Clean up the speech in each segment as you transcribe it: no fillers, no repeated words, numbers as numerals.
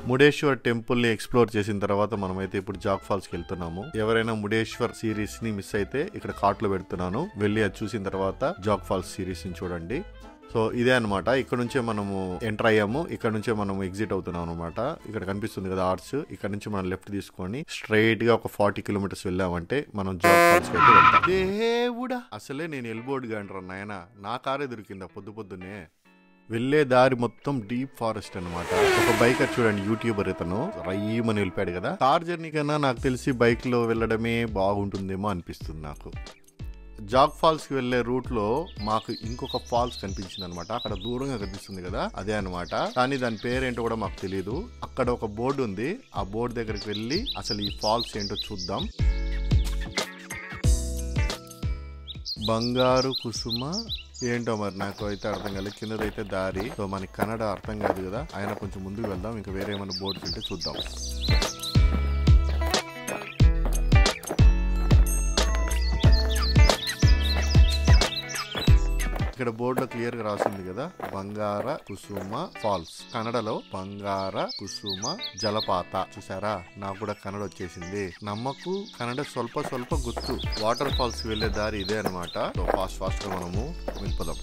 Murudeshwar temple ని explore చేసిన తర్వాత మనమైతే ఇప్పుడు జాగ్ ఫాల్స్ కి వెళ్తున్నాము. ఎవరైనా ముడేశ్వర్ సిరీస్ ని మిస్ అయితే ఇక్కడ కార్ట్ లో పెడుతున్నాను, వెళ్ళి అది చూసిన తర్వాత జాగ్ ఫాల్స్ సిరీస్ ని చూడండి. సో ఇదే అనమాట, ఇక్కడ నుంచే మనము ఎంటర్ అయ్యాము, ఇక్కడ నుంచే మనం ఎగ్జిట్ అవుతున్నాం అనమాట. ఇక్కడ కనిపిస్తుంది కదా ఆర్చ్, ఇక్కడ నుంచి మనం లెఫ్ట్ తీసుకొని స్ట్రైట్ గా ఒక 40 కిలోమీటర్స్ వెళ్ళామంటే మనం జాగ్ ఫాల్స్ అయితే వెళ్తాం. దేవుడా, అసలే నేను ఎల్బోర్డ్ గా అంటారు నాయన, నా కారే దొరికిందా పొద్దున్నే. వెళ్లే దారి మొత్తం డీప్ ఫారెస్ట్ అనమాట. ఒక బైకర్ చూడండి, యూట్యూబర్ ఇతను రయ్యమని వెళ్ళిపోయాడు కదా. కార్ జర్నీ కన్నా నాకు తెలిసి బైక్ లో వెళ్ళడమే బాగుంటుందేమో అనిపిస్తుంది నాకు. జాగ్ ఫాల్స్ కి వెళ్లే రూట్ లో మాకు ఇంకొక ఫాల్స్ కనిపించింది అనమాట. అక్కడ దూరంగా కనిపిస్తుంది కదా, అదే అనమాట. కానీ దాని పేరేంటో కూడా మాకు తెలియదు. అక్కడ ఒక బోర్డు ఉంది, ఆ బోర్డు దగ్గరికి వెళ్ళి అసలు ఈ ఫాల్స్ ఏంటో చూద్దాం. బంగారు కుసుమ ఏంటో మరి నాకు అయితే అర్థం కాలేదు. కిందదైతే దారి. సో మనకి కన్నడ అర్థం కాదు కదా, ఆయన కొంచెం ముందుకు వెళ్దాం, ఇంకా వేరే ఏమైనా బోర్డ్స్ ఉంటే చూద్దాం. ఇక్కడ బోర్డులో క్లియర్ గా రాసింది కదా, బంగార కుసుమ ఫాల్స్. కన్నడలో బంగార కుసుమ జలపాత. చూసారా, నాకు కూడా కన్నడ వచ్చేసింది. నమ్మకు కన్నడ స్వల్ప గుర్తు. వాటర్ ఫాల్స్ వెళ్లే దారి ఇదే అనమాట. సో ఫాస్ట్ గా మనము వెళ్ళిపోదాం.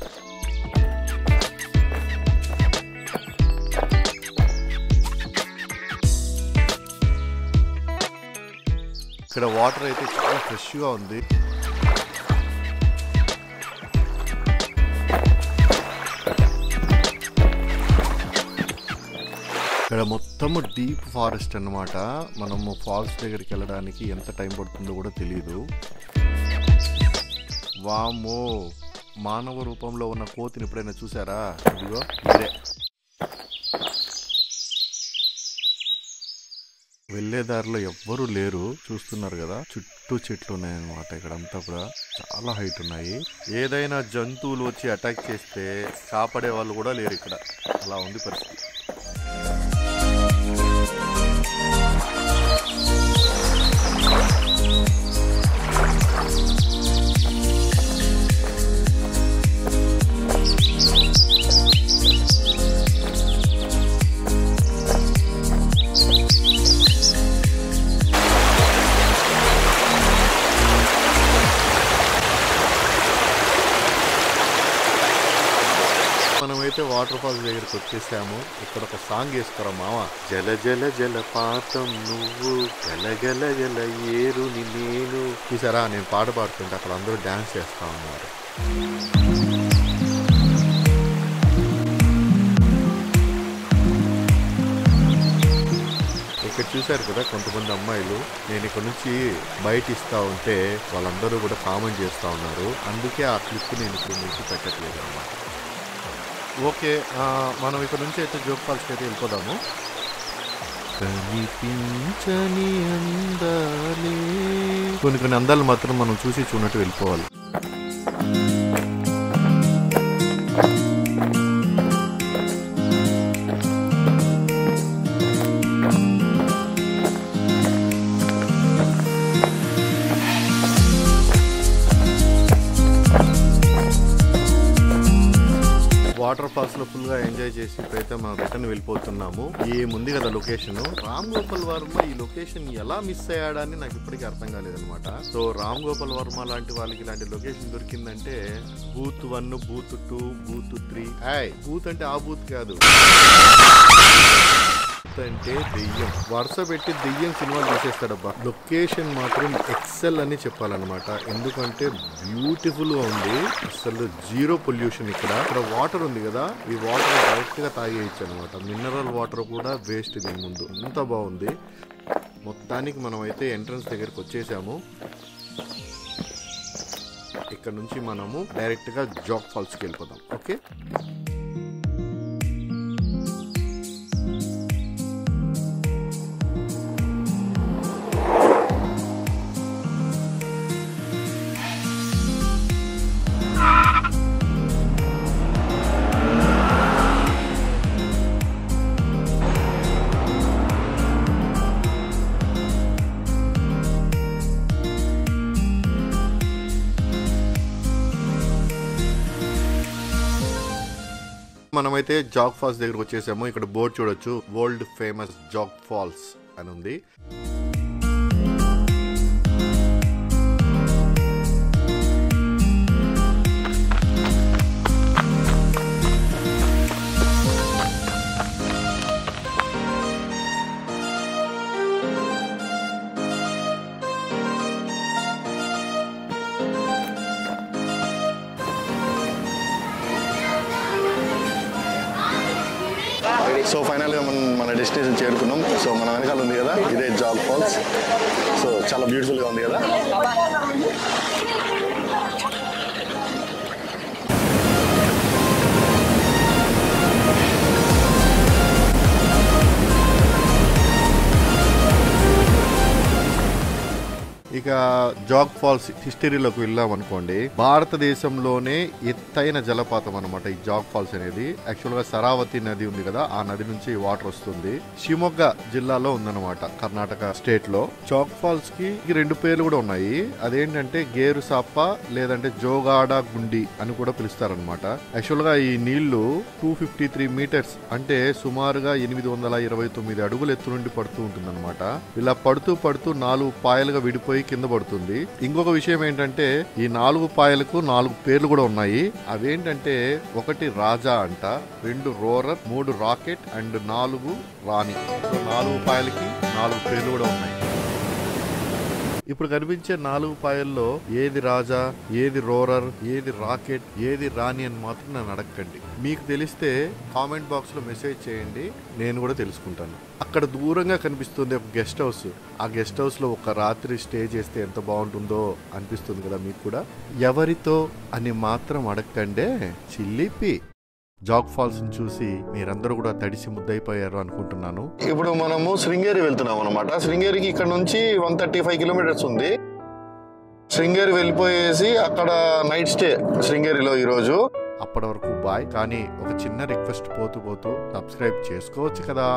ఇక్కడ వాటర్ అయితే చాలా ఫ్రెష్ గా ఉంది. ఇక్కడ మొత్తము డీప్ ఫారెస్ట్ అన్నమాట. మనము ఫాల్స్ దగ్గరికి వెళ్ళడానికి ఎంత టైం పడుతుందో కూడా తెలియదు. వామ్మో, మానవ రూపంలో ఉన్న కోతిని ఎప్పుడైనా చూసారా? ఇదిగో ఇదే. వెళ్లే దారిలో ఎవ్వరూ లేరు, చూస్తున్నారు కదా, చుట్టూ చెట్లు ఉన్నాయన్నమాట. ఇక్కడ అంతా కూడా చాలా హైట్ ఉన్నాయి. ఏదైనా జంతువులు వచ్చి అటాక్ చేస్తే కాపాడే వాళ్ళు కూడా లేరు ఇక్కడ. అలా ఉంది పరిస్థితి. మనమైతే వాటర్ ఫాల్స్ దగ్గరికి వచ్చేసాము. ఇక్కడ ఒక సాంగ్ వేస్తారా మామ, జల జల జలపాతం నువ్వు, గల గల గల ఏరుని నేను. చూసారా, నేను పాట పాడుతుంటే అక్కడ అందరూ డాన్స్ చేస్తా ఉన్నారు. ఇక్కడ చూశారు కదా కొంతమంది అమ్మాయిలు, నేను ఇక్కడ నుంచి బయట ఇస్తా ఉంటే వాళ్ళందరూ కూడా కామెంట్ చేస్తా ఉన్నారు. అందుకే ఆ క్లిప్ నేను ఇక్కడ నుంచి పెట్టట్లేదు అన్నమాట. ఓకే, మనం ఇక్కడ నుంచి అయితే జోగ్ ఫాల్స్కి అయితే వెళ్ళిపోదాము. కనిపించని అందాలే, కొన్ని అందాలు మాత్రం మనం చూసి చూడనట్టు వెళ్ళిపోవాలి. వాటర్ ఫాల్స్ లో ఫుల్ గా ఎంజాయ్ చేసి ఇప్పుడైతే మనం రిటర్న్ వెళ్ళిపోతున్నాము. ఈ ముందు కదా లొకేషన్, రామ్ గోపాల్ వర్మ ఈ లొకేషన్ ఎలా మిస్ అయ్యాడని నాకు ఇప్పటికీ అర్థం కాలేదనమాట. సో రామ్ గోపాల్ వర్మ లాంటి వాళ్ళకి ఇలాంటి లొకేషన్ దొరికిందంటే బూత్ 1, బూత్ 2, బూత్ 3. బూత్ అంటే ఆ బూత్ కాదు, అంటే దెయ్యం. వరుస పెట్టి దెయ్యం సినిమాలు తీసేస్తాడబ్బా. లొకేషన్ మాత్రం ఎక్సెల్ అని చెప్పాలన్నమాట. ఎందుకంటే బ్యూటిఫుల్ గా ఉంది, అసలు జీరో పొల్యూషన్. ఇక్కడ వాటర్ ఉంది కదా, ఈ వాటర్ డైరెక్ట్ గా తాగేయచ్చు అనమాట. మినరల్ వాటర్ కూడా వేస్ట్ దీని ముందు. అంత బాగుంది. మొత్తానికి మనం అయితే ఎంట్రన్స్ దగ్గరికి వచ్చేసాము. ఇక్కడ నుంచి మనము డైరెక్ట్ గా జాగ్ ఫాల్స్ కి వెళ్ళిపోదాం. ఓకే, మనమైతే జాగ్ ఫాల్స్ దగ్గరకు వచ్చేసాము. ఇక్కడ బోర్డు చూడొచ్చు, వరల్డ్ ఫేమస్ జాగ్ ఫాల్స్ అని ఉంది. సో ఫైనల్గా మన డెస్టినేషన్ చేరుకున్నాం. సో మన వెనకాల ఉంది కదా, ఇదే జాగ్ ఫాల్స్. సో చాలా బ్యూటిఫుల్గా ఉంది కదా. ఇక జాగ్ ఫాల్స్ హిస్టరీలోకి వెళ్ళాం అనుకోండి, భారతదేశంలోనే ఎత్తైన జలపాతం అనమాట ఈ జాగ్ ఫాల్స్ అనేది. యాక్చువల్ గా సరావతి నది ఉంది కదా, ఆ నది నుంచి వాటర్ వస్తుంది. షిమోగా జిల్లాలో ఉందన్నమాట, కర్ణాటక స్టేట్ లో. జాగ్ ఫాల్స్ కి 2 పేర్లు కూడా ఉన్నాయి. అదేంటంటే గేరు సాప్ప లేదంటే జోగాడ గుండి అని కూడా పిలుస్తారనమాట. యాక్చువల్ గా ఈ నీళ్లు 253 మీటర్స్ అంటే సుమారుగా 829 అడుగులు ఎత్తు నుండి పడుతూ ఉంటుంది అనమాట. ఇలా పడుతూ 4 పాయలుగా విడిపోయి కింద పడుతుంది. ఇంకొక విషయం ఏంటంటే ఈ 4 పాయలకు 4 పేర్లు కూడా ఉన్నాయి. అవేంటంటే 1 రాజా అంట, 2 రోరర్, 3 రాకెట్ అండ్ 4 రాణి. 4 పాయలకి 4 పేర్లు కూడా ఉన్నాయి. ఇప్పుడు కనిపించే 4 పాయల్లో ఏది రాజా, ఏది రోరర్, ఏది రాకెట్, ఏది రాణి అని మాత్రం నన్ను అడగండి. మీకు తెలిస్తే కామెంట్ బాక్స్ లో మెసేజ్ చేయండి, నేను కూడా తెలుసుకుంటాను. అక్కడ దూరంగా కనిపిస్తుంది ఒక గెస్ట్ హౌస్. ఆ గెస్ట్ హౌస్ లో ఒక రాత్రి స్టే చేస్తే ఎంత బాగుంటుందో అనిపిస్తుంది కదా మీకు కూడా. ఎవరితో అని మాత్రం అడగండే చిల్లిపి. జాగ్ ఫాల్స్ ని చూసి మీరందరూ కూడా తడిసి ముద్దయిపోయారు అనుకుంటున్నాను. ఇప్పుడు మనము శృంగేరి వెళ్తున్నాం అనమాట. శృంగేరికి ఇక్కడ నుంచి 135 కిలోమీటర్స్ ఉంది. శృంగేరి వెళ్ళిపోయేసి అక్కడ నైట్ స్టే శృంగేరిలో ఈరోజు. అప్పటి వరకు బాయ్. కానీ ఒక చిన్న రిక్వెస్ట్, పోతూ సబ్స్క్రైబ్ చేసుకోవచ్చు కదా.